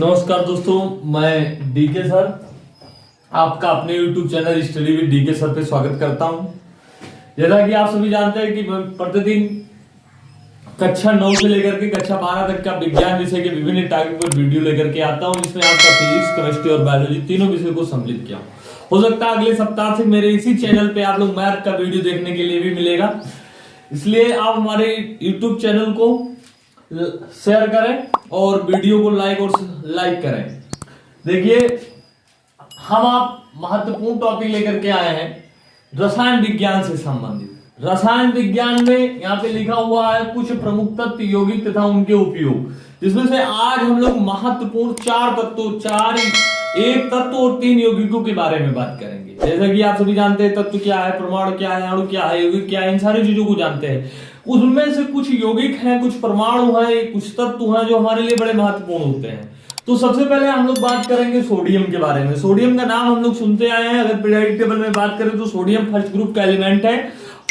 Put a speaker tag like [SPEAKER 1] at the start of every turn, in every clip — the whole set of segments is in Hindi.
[SPEAKER 1] नमस्कार दोस्तों, मैं डीके सर आपका अपने YouTube channel study with DK sir पे स्वागत करता हूं। जैसा कि आप सभी जानते हैं कि मैं प्रतिदिन कक्षा 9 से लेकर के कक्षा 12 तक का विज्ञान विषय के विभिन्न टॉपिक पर वीडियो लेकर के आता हूं, जिसमें आपका फिजिक्स, केमिस्ट्री और बायोलॉजी तीनों विषय को सम्मिलित किया। हो सकता है अगले सप्ताह से मेरे इसी चैनल पे आप लोग मैथ का वीडियो देखने के लिए भी मिलेगा, इसलिए आप हमारे YouTube चैनल को शेयर करें और वीडियो को लाइक करें। देखिए, हम आप महत्वपूर्ण टॉपिक लेकर के आए हैं रसायन विज्ञान से संबंधित। रसायन विज्ञान में यहाँ पे लिखा हुआ है कुछ प्रमुख तत्व, यौगिक तथा उनके उपयोग, जिसमें से आज हम लोग महत्वपूर्ण एक तत्व और 3 यौगिकों के बारे में बात करेंगे। जैसा कि आप सभी जानते हैं तत्व क्या है, परमाणु क्या है, अणु क्या है, यौगिक क्या है, इन सारी चीजों को जानते हैं। उनमें से कुछ यौगिक हैं, कुछ परमाणु हैं, कुछ तत्व हैं जो हमारे लिए बड़े महत्वपूर्ण होते हैं। तो सबसे पहले हम लोग बात करेंगे सोडियम के बारे में। सोडियम का नाम हम लोग सुनते आए हैं। अगर पीरियोडिक टेबल में बात करें तो सोडियम फर्स्ट ग्रुप का एलिमेंट है,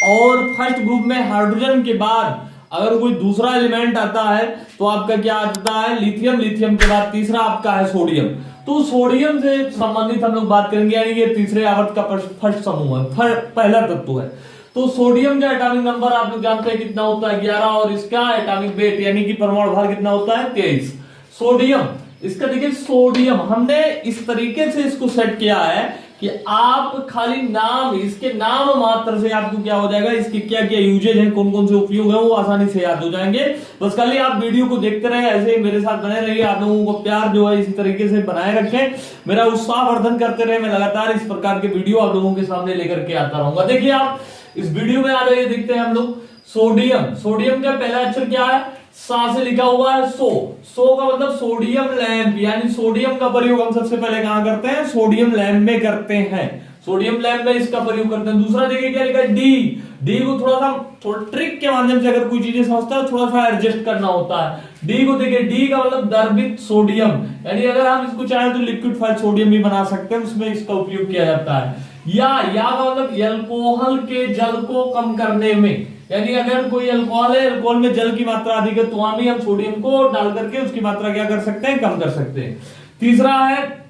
[SPEAKER 1] और फर्स्ट ग्रुप में हाइड्रोजन के बाद अगर कोई दूसरा एलिमेंट आता है तो आपका क्या आता है, लिथियम। लिथियम के बाद तीसरा आपका है सोडियम। तो सोडियम से संबंधित हम लोग बात करेंगे, यानी ये तीसरे आवर्त का फर्स्ट समूह है, पहला तत्व है। तो सोडियम का एटॉमिक नंबर आप लोग जानते हैं कितना होता है, 11, और इसका एटॉमिक वेट यानी कि परमाणु भार कितना होता है, 23। सोडियम, इसका देखिए सोडियम हमने इस तरीके से इसको सेट किया है कि आप खाली नाम, इसके नाम मात्र से आपको क्या हो जाएगा, इसके क्या क्या यूजेज हैं, कौन कौन से उपयोग है, वो आसानी से याद हो जाएंगे। बस खाली आप वीडियो को देखते रहे, ऐसे ही मेरे साथ बने रहिए। आप लोगों को प्यार जो है इसी तरीके से बनाए रखें, मेरा उत्साह वर्धन करते रहे। मैं लगातार इस प्रकार के वीडियो आप लोगों के सामने लेकर के आता रहूंगा। देखिए, आप इस वीडियो में आ रहे देखते हैं हम लोग सोडियम। सोडियम का पहला अक्षर क्या है, सा से लिखा हुआ है सो। सो का मतलब सोडियम लैंप, यानी सोडियम का प्रयोग हम सबसे पहले कहां करते हैं, सोडियम लैंप में करते हैं। सोडियम लैंप में इसका प्रयोग करते हैं। दूसरा देखिए क्या लिखा है, डी। डी को थोड़ा ट्रिक के माध्यम से अगर कोई चीजें समझता है थोड़ा सा एडजस्ट करना होता है। डी को देखिए, डी का मतलब द्रवित सोडियम, यानी अगर हम इसको चाहें तो लिक्विड सोडियम भी बना सकते हैं, उसमें इसका उपयोग किया जाता है। या का मतलब अल्कोहल के जल को कम करने में, यानी अगर कोई अल्कोहल है, अल्कोहल में जल की मात्रा अधिक है, तो वहां भी हम सोडियम को डाल करके उसकी मात्रा क्या कर सकते हैं, कम कर सकते हैं। तीसरा है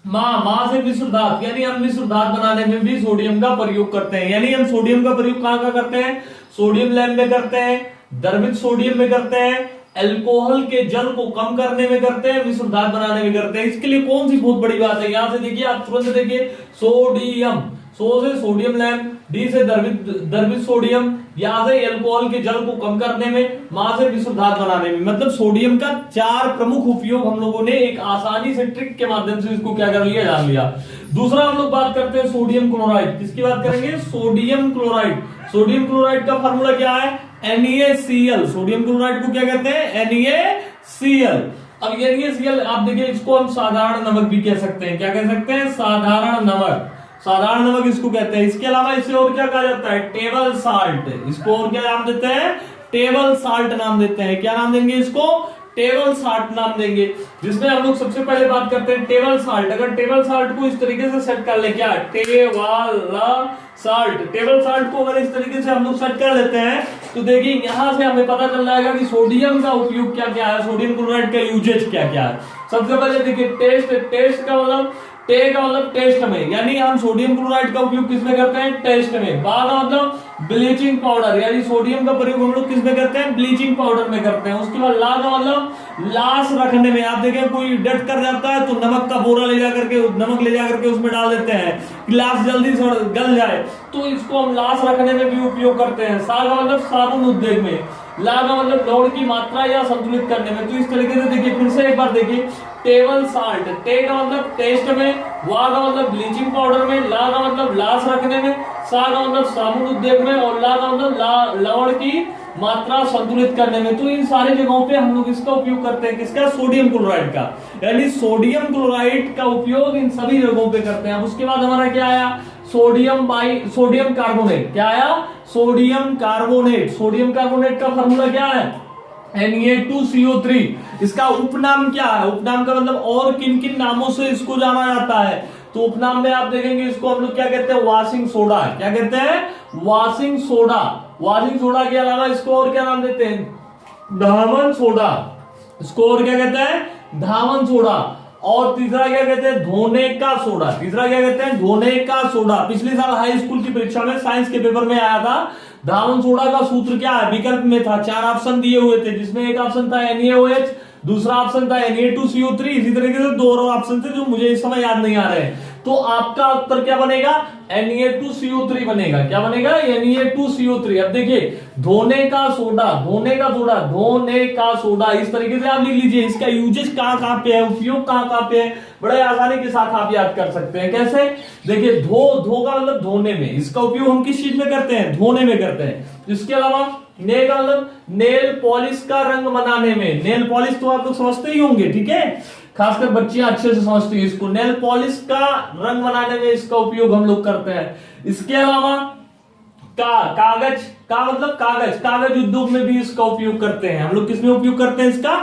[SPEAKER 1] मां से मिश्र धातु, यानी हम मिश्र धातु बनाने में भी सोडियम का प्रयोग करते हैं। यानी हम सोडियम का प्रयोग कहां करते हैं, सोडियम लैंप में करते हैं, द्रवित सोडियम में करते हैं, अल्कोहल के जल को कम करने में करते हैं, मिश्र धातु बनाने में करते हैं। इसके लिए कौन सी बहुत बड़ी बात है, यहां से देखिए, आप तुरंत देखिए, सोडियम, सो से सोडियम लैंप, डी से द्रवित सोडियम, यहां से अल्कोहल के जल को कम करने में, मां से मिश्र धातु बनाने में। मतलब सोडियम का 4 प्रमुख उपयोग हम लोगों ने एक आसानी से ट्रिक के माध्यम से इसको क्या कर लिया, जान लिया। दूसरा हम लोग बात करते हैं सोडियम क्लोराइड। किसकी बात करेंगे, सोडियम क्लोराइड। सोडियम क्लोराइड का फार्मूला क्या है, NaCl। सोडियम क्लोराइड को क्या कहते हैं, NaCl। अब NaCl आप देखिए, इसको हम साधारण नमक भी कह सकते हैं। क्या कह सकते हैं, साधारण नमक। साधारण नमक इसको कहते हैं। इसके अलावा इसे और क्या कहा जाता है, टेबल साल्ट। इसको और क्या नाम देते हैं, टेबल साल्ट नाम देते हैं। क्या नाम देंगे इसको, टेबल साल्ट नाम देंगे। जिसमें हम लोग सबसे पहले बात करते हैं टेबल साल्ट। अगर टेबल साल्ट को इस तरीके से सेट कर ले, क्या टेबल साल्ट, टेबल साल्ट को अगर इस तरीके से हम लोग सेट कर लेते हैं तो देखिए यहां से हमें पता चल जाएगा कि सोडियम का उपयोग क्या क्या है, सोडियम क्लोराइड का यूजेज क्या क्या है। सबसे पहले देखिए टेस्ट का मतलब, टे का मतलब टेस्ट में, यानी हम सोडियम क्लोराइड का उपयोग किसमें करते हैं, टेस्ट में। बा का मतलब ब्लीचिंग पाउडर, यानी सोडियम का प्रयोग हम लोग किसमें करते हैं, ब्लीचिंग पाउडर में करते हैं। उसके बाद ला का मतलब लाश रखने में। आप देखें कोई डेथ कर जाता है तो नमक का बोरा ले जाकर के, नमक ले जाकर के उसमें डाल देते हैं कि लाश जल्दी से गल जाए, तो इसको हम लाश रखने में भी उपयोग करते हैं। सा का मतलब साबुन उद्योग में। ला का मतलब लौड़ की मात्रा या संतुलित करने में। तो इस तरीके से देखिए, फिर से एक बार देखिए, टेबल साल्ट, टे का मतलब टेस्ट में, वा का मतलब ब्लीचिंग पाउडर में, ला का मतलब लाश रखने में, सा का मतलब साबुन उद्योग में, और ला का मतलब लवण की मात्रा संतुलित करने में। तो इन सारी जगहों पे हम लोग इसका उपयोग करते हैं, किसका, सोडियम क्लोराइड का। यानी सोडियम क्लोराइड का उपयोग इन सभी जगहों पे करते हैं। उसके बाद हमारा क्या आया, सोडियम कार्बोनेट। क्या आया, सोडियम कार्बोनेट। सोडियम कार्बोनेट का फॉर्मूला क्या है, Na2CO3। इसका उपनाम क्या है, उपनाम का मतलब और किन किन नामों से इसको जाना जाता है, तो उपनाम में आप देखेंगे इसको हम लोग क्या कहते हैं, वॉशिंग सोडा। क्या कहते हैं, वॉशिंग सोडा। वॉशिंग सोडा के अलावा इसको और क्या नाम देते हैं, दामन सोडा। इसको और क्या कहते हैं, धावन सोडा, और तीसरा क्या कहते हैं, धोने का सोडा। तीसरा क्या कहते हैं, धोने का सोडा। पिछले साल हाई स्कूल की परीक्षा में साइंस के पेपर में आया था, धावन सोडा का सूत्र क्या है, विकल्प में था, 4 ऑप्शन दिए हुए थे, जिसमें एक ऑप्शन था NaOH, दूसरा ऑप्शन था Na2CO3, इसी तरीके से 2 और ऑप्शन थे जो मुझे इस समय याद नहीं आ रहे हैं। तो आपका उत्तर क्या बनेगा, Na2CO3 बनेगा। क्या बनेगा, Na2CO3। अब देखिए, धोने का सोडा, धोने का सोडा, धोने का सोडा, इस तरीके से आप लिख लीजिए। इसका यूजेस कहां पे है, उपयोग कहां पे है, बड़े आसानी के साथ आप याद कर सकते हैं। कैसे, देखिए, धो का मतलब धोने में, इसका उपयोग हम किस चीज में करते हैं, धोने में करते हैं। इसके अलावा नेल का मतलब नेल पॉलिश का रंग बनाने में, नेल पॉलिश तो आप लोग समझते ही होंगे, ठीक है, खासकर बच्चियां अच्छे से समझती हैं इसको, नेल पॉलिश का रंग बनाने में इसका उपयोग हम लोग करते हैं। इसके अलावा कागज का मतलब कागज, कागज उद्योग में भी इसका उपयोग करते हैं हम लोग। किसमें उपयोग करते हैं इसका,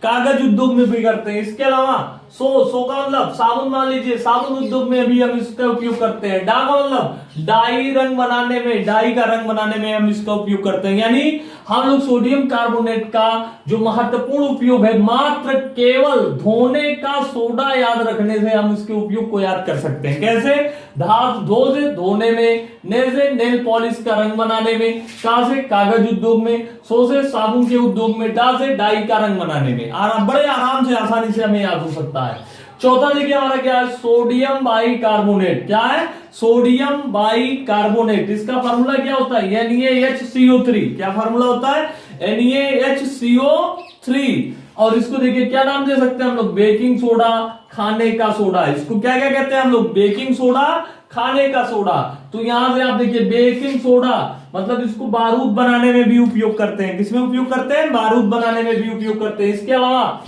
[SPEAKER 1] कागज उद्योग में भी करते हैं। इसके अलावा सो का मतलब साबुन, मान लीजिए साबुन उद्योग में भी हम इसका उपयोग करते हैं। डा का मतलब डाई रंग बनाने में, डाई का रंग बनाने में हम इसका उपयोग करते हैं। यानी हम लोग सोडियम कार्बोनेट का जो महत्वपूर्ण उपयोग है, मात्र केवल धोने का सोडा याद रखने से हम इसके उपयोग को याद कर सकते हैं। कैसे, धो से धोने में, ने से नेल पॉलिश का रंग बनाने में, का से कागज उद्योग में, सो से साबुन के उद्योग में, डा से डाई का रंग बनाने में। बड़े आराम से, आसानी से हमें याद हो सकता है। चौथा देखिए हमारा क्या है, सोडियम बाइकार्बोनेट। क्या है, सोडियम बाइकार्बोनेट। इसका फार्मूला क्या होता है, NaHCO3। क्या फार्मूला होता है, NaHCO3। और इसको देखिए क्या नाम दे सकते हैं हम लोग, बेकिंग सोडा, खाने का सोडा। इसको क्या क्या कहते हैं हम लोग, बेकिंग सोडा, खाने का सोडा। तो यहां से आप देखिए, बेकिंग सोडा मतलब इसको बारूद बनाने में भी उपयोग करते हैं। किसमें उपयोग करते हैं, बारूद बनाने में भी उपयोग करते हैं। इसके अलावा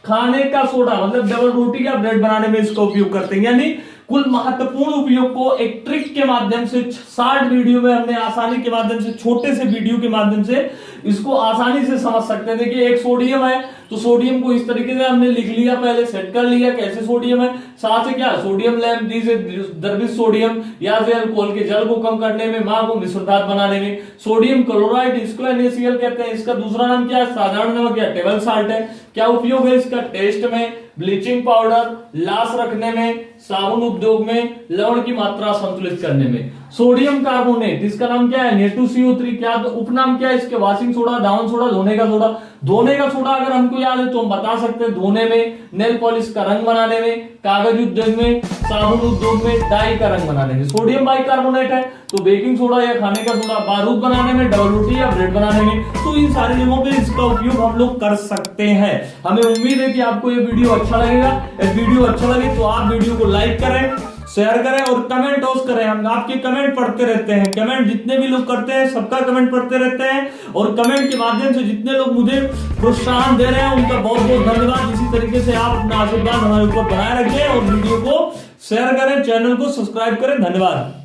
[SPEAKER 1] खाने का सोडा मतलब डबल रोटी या ब्रेड बनाने में इसका उपयोग करते हैं। यानी कुल महत्वपूर्ण उपयोग को एक ट्रिक के माध्यम से, शॉर्ट वीडियो में हमने आसानी के माध्यम से, छोटे से वीडियो के माध्यम से इसको आसानी से समझ सकते हैं। देखिए, एक सोडियम है, तो सोडियम को इस तरीके से हमने लिख लिया, पहले सेट कर लिया कैसे सोडियम है। साथ से क्या, सोडियम लैंप, दी से द्रवित सोडियम, या से अल्कोहल के जल को कम करने में, मां को मिश्र धातु बनाने में। सोडियम क्लोराइड, इसको NaCl कहते हैं। इसका दूसरा नाम क्या है, साधारण नमक या टेबल साल्ट है। क्या उपयोग है इसका, टेस्ट में, ब्लीचिंग पाउडर, लाश रखने में, साबुन उद्योग में, लवण की मात्रा संतुलित करने में। सोडियम कार्बोनेट, इसका नाम क्या है, Na2CO3। क्या उपनाम क्या है इसके, वॉशिंग सोडा, दावन सोडा, धोने का सोडा। धोने का सोडा अगर हमको याद है तो हम बता सकते हैं, धोने में, नेल पॉलिश का रंग बनाने में, कागज उद्योग में, साबुन उद्योग में, डाई का रंग बनाने में। सोडियम बाइकार्बोनेट है तो बेकिंग सोडा या खाने का सोडा, बारूद बनाने में, डबल रोटी या ब्रेड बनाने में। तो इन सारी जगहों पे इसका उपयोग हम लोग कर सकते हैं। हमें उम्मीद है कि आपको ये वीडियो अच्छा लगेगा। इस वीडियो अच्छा लगे तो आप वीडियो को लाइक करें, शेयर करें और कमेंट ऑस करें। हम आपके कमेंट पढ़ते रहते हैं, कमेंट जितने भी लोग करते हैं सबका कमेंट पढ़ते रहते हैं। और कमेंट के माध्यम से जितने लोग मुझे प्रोत्साहन दे रहे हैं उनका बहुत बहुत धन्यवाद। इसी तरीके से आप अपना आशीर्वाद हमारे ऊपर बनाए रखें और वीडियो को शेयर करें, चैनल को सब्सक्राइब करें। धन्यवाद।